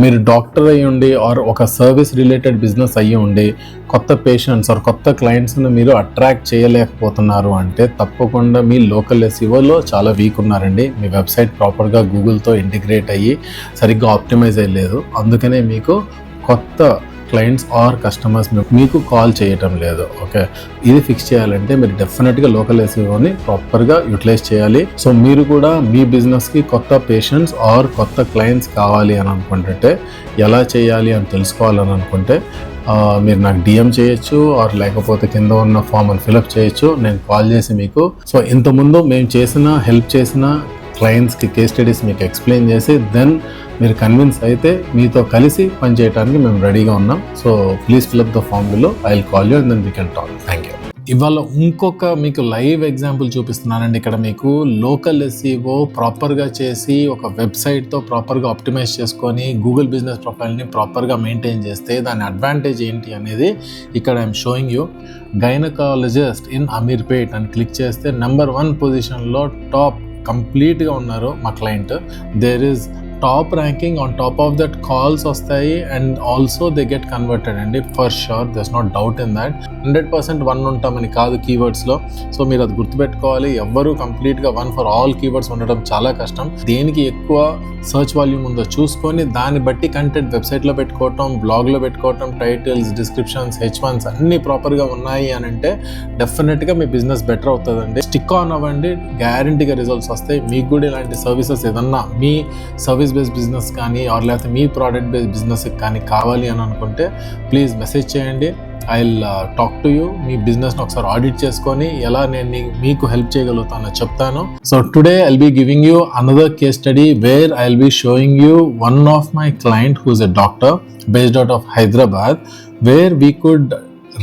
మీరు డాక్టర్ అయ్యి ఉండి ఆర్ ఒక సర్వీస్ రిలేటెడ్ బిజినెస్ అయ్యి ఉండి కొత్త పేషెంట్స్ ఆర్ కొత్త క్లయింట్స్ని మీరు అట్రాక్ట్ చేయలేకపోతున్నారు అంటే తప్పకుండా మీ లోకల్ ఎస్ఈఓలో చాలా వీక్ ఉన్నారండి. మీ వెబ్సైట్ ప్రాపర్గా గూగుల్తో ఇంటిగ్రేట్ అయ్యి సరిగ్గా ఆప్టిమైజ్ అయ్యలేదు. అందుకనే మీకు కొత్త క్లయింట్స్ ఆర్ కస్టమర్స్ మీకు కాల్ చేయటం లేదు. ఓకే, ఇది ఫిక్స్ చేయాలంటే మీరు డెఫినెట్గా లోకల్ ఎస్ఈఓని ప్రాపర్గా యూటిలైజ్ చేయాలి. సో మీరు కూడా మీ బిజినెస్కి కొత్త పేషెంట్స్ ఆర్ కొత్త క్లయింట్స్ కావాలి అని అనుకుంటుంటే ఎలా చేయాలి అని తెలుసుకోవాలని అనుకుంటే మీరు నాకు డిఎం చేయొచ్చు ఆర్ లేకపోతే కింద ఉన్న ఫామ్ అని ఫిలప్ చేయొచ్చు. నేను కాల్ చేసి మీకు ఇంతకుముందు మేము హెల్ప్ చేసిన క్లయింట్స్కి కేస్ స్టడీస్ మీకు ఎక్స్ప్లెయిన్ చేసి దెన్ మీరు కన్విన్స్ అయితే మీతో కలిసి పనిచేయడానికి మేము రెడీగా ఉన్నాం. So please fill up the form below. I will call you and then we can talk. Thank you. ఇవాళ ఇంకొక మీకు లైవ్ ఎగ్జాంపుల్ చూపిస్తున్నానండి. ఇక్కడ మీకు లోకల్ ఎస్ఈఓ ప్రాపర్గా చేసి ఒక వెబ్సైట్తో ప్రాపర్గా ఆప్టిమైజ్ చేసుకొని గూగుల్ బిజినెస్ ప్రొఫైల్ని ప్రాపర్గా మెయింటైన్ చేస్తే దాని అడ్వాంటేజ్ ఏంటి అనేది ఇక్కడ I'm showing you. Gynaecologist in Ameerpet అని క్లిక్ చేస్తే నెంబర్ 1 పొజిషన్లో టాప్ కంప్లీట్గా ఉన్నారు మా client. There is top ranking on top of that calls వస్తాయి and also they get converted అండి. For sure there's no doubt in that. 100% 1 ఉంటామని కాదు కీవర్డ్స్లో. సో మీరు అది గుర్తుపెట్టుకోవాలి. ఎవ్వరూ కంప్లీట్గా 1 ఫర్ ఆల్ కీవర్డ్స్ ఉండడం చాలా కష్టం. దేనికి ఎక్కువ సర్చ్ వాల్యూమ్ ఉందో చూసుకొని దాన్ని బట్టి కంటెంట్ వెబ్సైట్లో పెట్టుకోవటం, బ్లాగ్లో పెట్టుకోవటం, టైటిల్స్, డిస్క్రిప్షన్స్, H1s అన్నీ ప్రాపర్గా ఉన్నాయి అని అంటే డెఫినెట్గా మీ బిజినెస్ బెటర్ అవుతుందండి. స్టిక్ ఆన్ అవ్వండి, గ్యారంటీగా రిజల్ట్స్ వస్తాయి. మీకు కూడా ఇలాంటి సర్వీసెస్ ఏదన్నా మీ సర్వీస్ బేస్డ్ బిజినెస్ కానీ ఆర్ లేకపోతే మీ ప్రోడక్ట్ బేస్డ్ బిజినెస్ కానీ కావాలి అని అనుకుంటే ప్లీజ్ మెసేజ్ చేయండి. I will talk to you. మీ బిజినెస్ని ఒకసారి ఆడిట్ చేసుకొని ఎలా నేను మీకు హెల్ప్ చేయగలుగుతానో చెప్తాను. So today I will be giving you another case study where I will be showing you one of my client who is a doctor based out of Hyderabad, where we could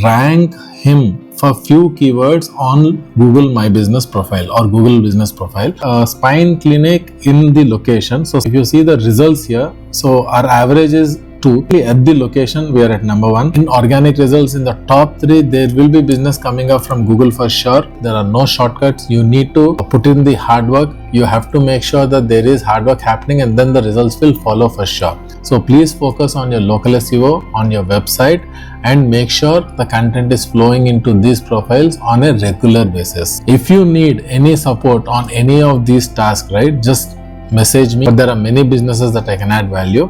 rank him for few keywords on Google My Business Profile or Google Business Profile. Spine clinic in the location. So if you see the results here, so our average is 2. At the location we are at number 1. In organic results in the top 3 there will be business coming up from Google for sure. There are no shortcuts. You need to put in the hard work. You have to make sure that there is hard work happening and then the results will follow for sure. So please focus on your local SEO on your website and make sure the content is flowing into these profiles on a regular basis. If you need any support on any of these tasks, right, just message me. But there are many businesses that I can add value.